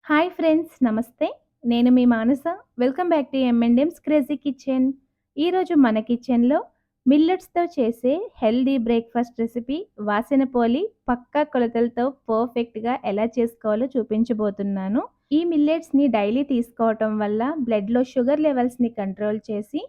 Hi friends నమస్తే. నేను మీ Manasa. Welcome back to M&M's crazy kitchen. ఈరోజు మన కిచెన్‌లో మిల్లెట్స్‌తో చేసే హెల్తీ బ్రేక్‌ఫాస్ట్ రెసిపీ వాసన పోలి పక్కా కొలతలతో పర్ఫెక్ట్‌గా ఎలా చేసుకోవాలో చూపించబోతున్నాను. ఈ మిల్లెట్స్‌ని డైలీ తీసుకోవటం వల్ల బ్లడ్‌లో షుగర్ లెవెల్స్‌ని కంట్రోల్ చేసి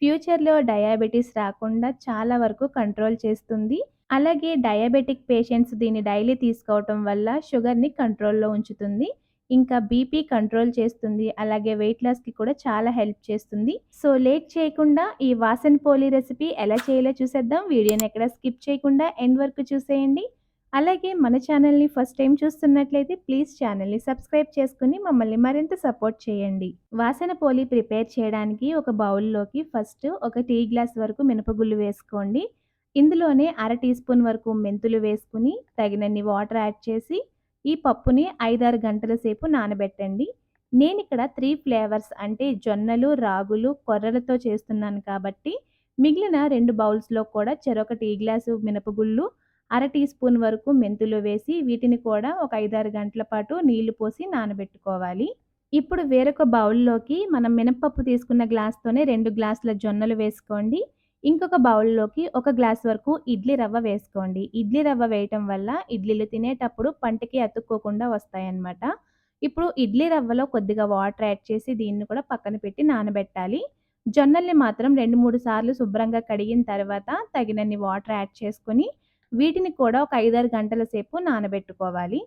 ఫ్యూచర్‌లో డయాబెటిస్ రాకుండా చాలా వరకు కంట్రోల్ చేస్తుంది. అలాగే డయాబెటిక్ పేషెంట్స్ దీన్ని డైలీ తీసుకోవటం వల్ల షుగర్‌ని కంట్రోల్‌లో ఉంచుతుంది. ఇంకా బీపీ కంట్రోల్ చేస్తుంది. అలాగే వెయిట్ లాస్‌కి కూడా చాలా హెల్ప్ చేస్తుంది. సో, లేట్ చేయకుండా ఈ వాసన పోలి రెసిపీ ఎలా చేయాలో చూసేద్దాం. వీడియోని ఎక్కడ స్కిప్ చేయకుండా ఎండ్ వరకు చూసేయండి. అలాగే మన ఛానల్‌ని ఫస్ట్ టైం చూస్తున్నట్లయితే ప్లీజ్ ఛానల్‌ని సబ్స్క్రైబ్ చేసుకొని మమ్మల్ని మరింత సపోర్ట్ చేయండి. వాసన పోలి ప్రిపేర్ చేయడానికి ఒక బౌల్‌లోకి ఫస్ట్ ఒక టీ గ్లాస్ వరకు మినపగుళ్ళు వేసుకోండి. ఇందులోనే అర టీ స్పూన్ వరకు మెంతులు వేసుకొని తగినన్ని వాటర్ యాడ్ చేసి ఈ పప్పుని 5, 6 గంటల సేపు నానబెట్టండి. నేనిక్కడ 3 ఫ్లేవర్స్ అంటే జొన్నలు, రాగులు, కొర్రలతో చేస్తున్నాను కాబట్టి మిగిలిన 2 బౌల్స్‌లో కూడా చెరొక టీ గ్లాసు మినపగుళ్ళు, అర టీ స్పూన్ వరకు మెంతులు వేసి వీటిని కూడా ఒక 5, 6 గంటల పాటు నీళ్లు పోసి నానబెట్టుకోవాలి. ఇప్పుడు వేరొక బౌల్‌లోకి మనం మినపప్పు తీసుకున్న గ్లాస్‌తోనే 2 గ్లాసుల జొన్నలు వేసుకోండి. ఇంకొక బౌల్‌లోకి ఒక గ్లాస్ వరకు ఇడ్లీ రవ్వ వేసుకోండి. ఇడ్లీ రవ్వ వేయటం వల్ల ఇడ్లీలు తినేటప్పుడు పంటికి అతుక్కోకుండా వస్తాయన్నమాట. ఇప్పుడు ఇడ్లీ రవ్వలో కొద్దిగా వాటర్ యాడ్ చేసి దీన్ని కూడా పక్కన పెట్టి నానబెట్టాలి. జొన్నల్ని మాత్రం 2, 3 సార్లు శుభ్రంగా కడిగిన తర్వాత తగినన్ని వాటర్ యాడ్ చేసుకొని వీటిని కూడా ఒక 5, 6 గంటల సేపు నానబెట్టుకోవాలి.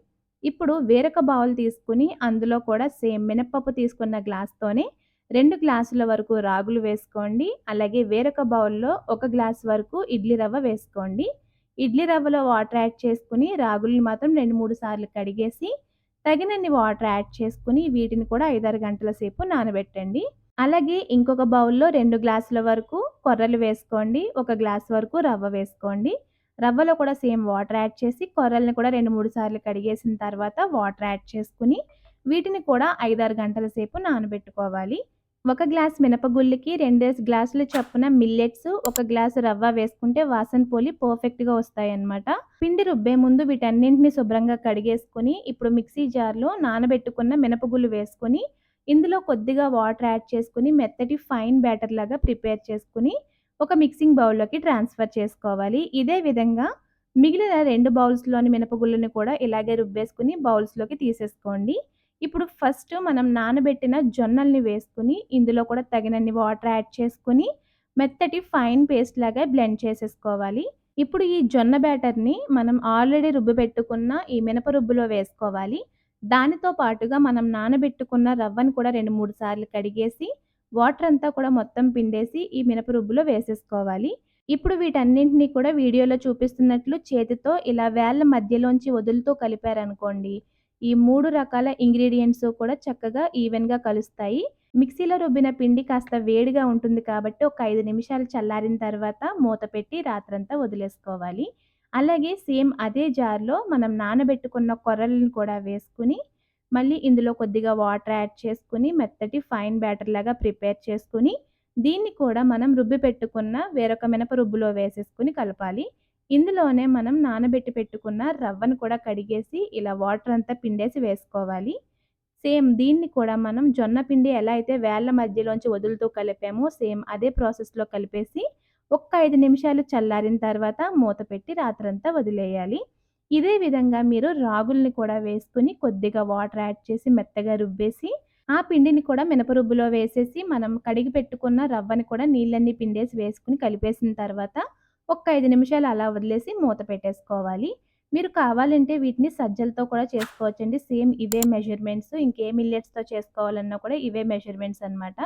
ఇప్పుడు వేరొక బౌల్ తీసుకొని అందులో కూడా సేమ్ మినపప్పు తీసుకున్న గ్లాస్‌తోనే 2 గ్లాసుల వరకు రాగులు వేసుకోండి. అలాగే వేరొక బౌల్‌లో 1 గ్లాస్ వరకు ఇడ్లీ రవ్వ వేసుకోండి. ఇడ్లీ రవ్వలో వాటర్ యాడ్ చేసుకొని రాగుల్ని మాత్రం 2, 3 సార్లు కడిగేసి తగినన్ని వాటర్ యాడ్ చేసుకొని వీటిని కూడా 5, 6 గంటల సేపు నానబెట్టండి. అలాగే ఇంకొక బౌల్‌లో 2 గ్లాసుల వరకు కొర్రలు వేసుకోండి. 1 గ్లాస్ వరకు రవ్వ వేసుకోండి. రవ్వలో కూడా సేమ్ వాటర్ యాడ్ చేసి కొర్రల్ని కూడా 2, 3 సార్లు కడిగేసిన తర్వాత వాటర్ యాడ్ చేసుకొని వీటిని కూడా 5, 6 గంటల సేపు నానబెట్టుకోవాలి. ఒక గ్లాస్ మినపగుళ్ళకి 2 గ్లాసుల చొప్పున మిల్లెట్స్, 1 గ్లాసు రవ్వ వేసుకుంటే వాసన పోలి పర్ఫెక్ట్‌గా వస్తాయన్నమాట. పిండి రుబ్బే ముందు వీటన్నింటిని శుభ్రంగా కడిగేసుకొని ఇప్పుడు మిక్సీ జార్‌లో నానబెట్టుకున్న మినపగుళ్ళు వేసుకొని ఇందులో కొద్దిగా వాటర్ యాడ్ చేసుకొని మెత్తటి ఫైన్ బ్యాటర్ లాగా ప్రిపేర్ చేసుకొని ఒక మిక్సింగ్ బౌల్‌లోకి ట్రాన్స్‌ఫర్ చేసుకోవాలి. ఇదే విధంగా మిగిలిన 2 బౌల్స్‌లోని మినపగుళ్ళని కూడా ఇలాగే రుబ్బేసుకొని బౌల్స్‌లోకి తీసేసుకోండి. ఇప్పుడు ఫస్ట్ మనం నానబెట్టిన జొన్నల్ని వేసుకొని ఇందులో కూడా తగినన్ని వాటర్ యాడ్ చేసుకొని మెత్తటి ఫైన్ పేస్ట్ లాగా బ్లెండ్ చేసేసుకోవాలి. ఇప్పుడు ఈ జొన్న బ్యాటర్‌ని మనం ఆల్రెడీ రుబ్బి పెట్టుకున్న ఈ మినప రుబ్బులో వేసుకోవాలి. దానితో పాటుగా మనం నానబెట్టుకున్న రవ్వను కూడా 2, 3 సార్లు కడిగేసి వాటర్ అంతా కూడా మొత్తం పిండేసి ఈ మినప రుబ్బులో వేసేసుకోవాలి. ఇప్పుడు వీటన్నింటిని కూడా వీడియోలో చూపిస్తున్నట్లు చేతితో ఇలా వేళ్ళ మధ్యలోంచి వదులుతూ కలిపారనుకోండి. ఈ 3 రకాల ఇంగ్రీడియెంట్స్ కూడా చక్కగా ఈవెన్‌గా కలుస్తాయి. మిక్సీలో రుబ్బిన పిండి కాస్త వేడిగా ఉంటుంది కాబట్టి ఒక 5 నిమిషాలు చల్లారిన తర్వాత మూత పెట్టి రాత్రంతా వదిలేసుకోవాలి. అలాగే సేమ్ అదే జార్‌లో మనం నానబెట్టుకున్న కొర్రలను కూడా వేసుకొని మళ్ళీ ఇందులో కొద్దిగా వాటర్ యాడ్ చేసుకొని మెత్తటి ఫైన్ బ్యాటర్ లాగా ప్రిపేర్ చేసుకొని దీన్ని కూడా మనం రుబ్బి పెట్టుకున్న వేరొక మినప రుబ్బులో వేసేసుకొని కలపాలి. ఇందులోనే మనం నానబెట్టి పెట్టుకున్న రవ్వను కూడా కడిగేసి ఇలా వాటర్ అంతా పిండేసి వేసుకోవాలి. సేమ్ దీన్ని కూడా మనం జొన్న పిండి ఎలా అయితే వేళ్ళ మధ్యలోంచి వదులుతూ కలిపామో సేమ్ అదే ప్రాసెస్‌లో కలిపేసి ఒక్క 5 నిమిషాలు చల్లారిన తర్వాత మూత పెట్టి రాత్రంతా వదిలేయాలి. ఇదే విధంగా మీరు రాగుల్ని కూడా వేసుకొని కొద్దిగా వాటర్ యాడ్ చేసి మెత్తగా రుబ్బేసి ఆ పిండిని కూడా మినప రుబ్బులో వేసేసి మనం కడిగి పెట్టుకున్న రవ్వని కూడా నీళ్ళన్నీ పిండేసి వేసుకొని కలిపేసిన తర్వాత ఒక్క 5 నిమిషాలు అలా వదిలేసి మూత పెట్టేసుకోవాలి. మీరు కావాలంటే వీటిని సజ్జలతో కూడా చేసుకోవచ్చండి. సేమ్ ఇవే మెజర్‌మెంట్స్ ఇంకే మిల్లెట్స్‌తో చేసుకోవాలన్నా కూడా ఇవే మెజర్‌మెంట్స్ అనమాట.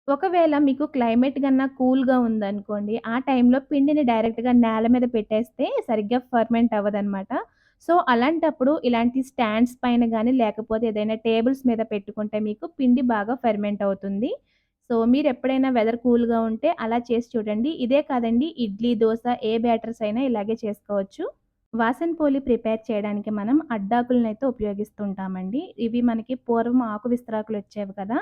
ఒకవేళ మీకు క్లైమేట్ గన్నా కూల్‌గా ఉందనుకోండి, ఆ టైంలో పిండిని డైరెక్ట్‌గా నేల మీద పెట్టేస్తే సరిగ్గా ఫర్మెంట్ అవ్వదనమాట. సో, అలాంటప్పుడు ఇలాంటి స్టాండ్స్ పైన గానీ, లేకపోతే ఏదైనా టేబుల్స్ మీద పెట్టుకుంటే మీకు పిండి బాగా ఫెర్మెంట్ అవుతుంది. సో, మీరెప్పుడైనా వెదర్ కూల్‌గా ఉంటే అలా చేసి చూడండి. ఇదే కాదండి ఇడ్లీ, దోస ఏ బ్యాటర్స్ అయినా ఇలాగే చేసుకోవచ్చు. వాసన పోలి ప్రిపేర్ చేయడానికి మనం అడ్డాకులనైతే ఉపయోగిస్తుంటామండి. ఇవి మనకి పూర్వం ఆకు విస్తరాకులొచ్చేవి కదా!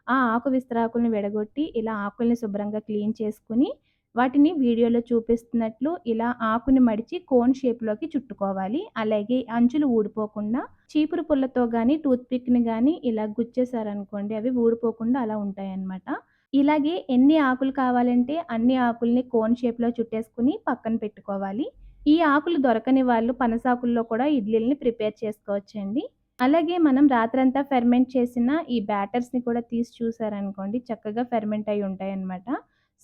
ఆ ఆకు విస్తరాకుల్ని విడగొట్టి ఇలా ఆకుల్ని శుభ్రంగా క్లీన్ చేసుకొని, వాటిని వీడియోలో చూపిస్తున్నట్లు ఇలా ఆకుని మడిచి కోన్ షేప్‌లోకి చుట్టుకోవాలి. అలాగే అంచులు ఊడిపోకుండా చీపురు పుల్లతో గానీ, టూత్ పిక్‌ని గానీ ఇలా గుచ్చేసారనుకోండి అవి ఊడిపోకుండా అలా ఉంటాయన్నమాట. ఇలాగే ఎన్ని ఆకులు కావాలంటే అన్ని ఆకుల్ని కోన్ షేప్‌లో చుట్టేసుకొని పక్కన పెట్టుకోవాలి. ఈ ఆకులు దొరకని వాళ్ళు పనసాకుల్లో కూడా ఇడ్లీలని ప్రిపేర్ చేసుకోవచ్చండి. అలాగే మనం రాత్రంతా ఫెర్మెంట్ చేసిన ఈ బ్యాటర్స్‌ని కూడా తీసి చూసారనుకోండి చక్కగా ఫెర్మెంట్ అయ్యి ఉంటాయన్నమాట.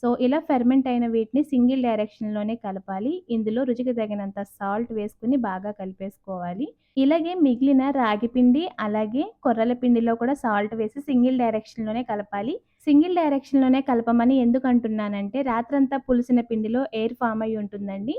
సో, ఇలా ఫెర్మెంట్ అయిన వీటిని సింగిల్ డైరెక్షన్‌లోనే కలపాలి. ఇందులో రుచికి తగినంత సాల్ట్ వేసుకొని బాగా కలిపేసుకోవాలి. ఇలాగే మిగిలిన రాగి పిండి, అలాగే కొర్రల పిండిలో కూడా సాల్ట్ వేసి సింగిల్ డైరెక్షన్‌లోనే కలపాలి. సింగిల్ డైరెక్షన్‌లోనే కలపమని ఎందుకంటున్నానంటే, రాత్రంతా పులిసిన పిండిలో ఎయిర్ ఫార్మ్ అయ్యి ఉంటుందండి.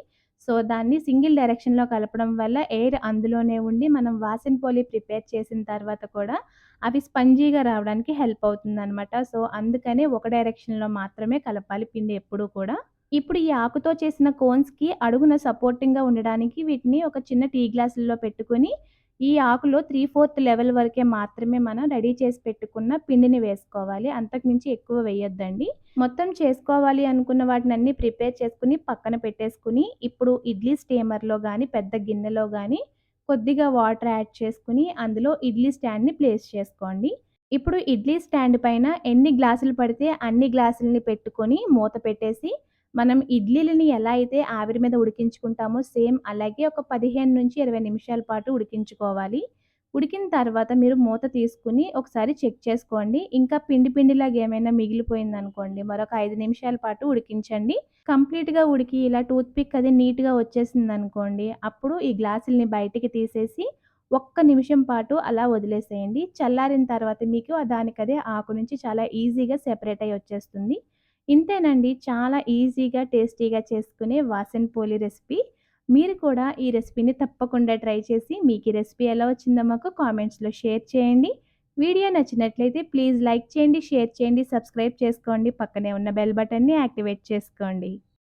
సో, దాన్ని సింగిల్ డైరెక్షన్‌లో కలపడం వల్ల ఎయిర్ అందులోనే ఉండి, మనం వాసన పోలి ప్రిపేర్ చేసిన తర్వాత కూడా అవి స్పంజీగా రావడానికి హెల్ప్ అవుతుందనమాట. సో, అందుకనే ఒక డైరెక్షన్‌లో మాత్రమే కలపాలి పిండి ఎప్పుడూ కూడా. ఇప్పుడు ఈ ఆకుతో చేసిన కోన్స్‌కి అడుగున సపోర్టింగ్‌గా ఉండడానికి వీటిని ఒక చిన్న టీ గ్లాసుల్లో పెట్టుకొని, ఈ ఆకులో 3/4 లెవెల్ వరకే మాత్రమే మనం రెడీ చేసి పెట్టుకున్న పిండిని వేసుకోవాలి. అంతకు మించి ఎక్కువ వేయొద్దండి. మొత్తం చేసుకోవాలి అనుకున్న వాటినన్నీ ప్రిపేర్ చేసుకొని పక్కన పెట్టేసుకొని, ఇప్పుడు ఇడ్లీ స్టీమర్‌లో గానీ, పెద్ద గిన్నెలో గానీ కొద్దిగా వాటర్ యాడ్ చేసుకొని, అందులో ఇడ్లీ స్టాండ్‌ని ప్లేస్ చేసుకోండి. ఇప్పుడు ఇడ్లీ స్టాండ్ పైన ఎన్ని గ్లాసులు పడితే అన్ని గ్లాసులని పెట్టుకొని మూత పెట్టేసి, మనం ఇడ్లీలని ఎలా అయితే ఆవిరి మీద ఉడికించుకుంటామో సేమ్ అలాగే ఒక 15-20 నిమిషాల పాటు ఉడికించుకోవాలి. ఉడికిన తర్వాత మీరు మూత తీసుకొని ఒకసారి చెక్ చేసుకోండి. ఇంకా పిండి పిండిలాగా ఏమైనా మిగిలిపోయిందనుకోండి మరొక 5 నిమిషాల పాటు ఉడికించండి. కంప్లీట్‌గా ఉడికి ఇలా టూత్ పిక్ అది నీట్‌గా వచ్చేసిందనుకోండి, అప్పుడు ఈ గ్లాసుల్ని బయటికి తీసేసి ఒక్క నిమిషం పాటు అలా వదిలేసేయండి. చల్లారిన తర్వాత మీకు దానికదే ఆకు నుంచి చాలా ఈజీగా సెపరేట్ అయ్యి వచ్చేస్తుంది. ఇంతేనండి. చాలా ఈజీగా, టేస్టీగా చేసుకునే వాసన పోలి రెసిపీ. మీరు కూడా ఈ రెసిపీని తప్పకుండా ట్రై చేసి మీకు ఈ రెసిపీ ఎలా వచ్చిందో మాకు కామెంట్స్‌లో షేర్ చేయండి. వీడియో నచ్చినట్లయితే ప్లీజ్ లైక్ చేయండి, షేర్ చేయండి, సబ్స్క్రైబ్ చేసుకోండి. పక్కనే ఉన్న బెల్ బటన్‌ని యాక్టివేట్ చేసుకోండి.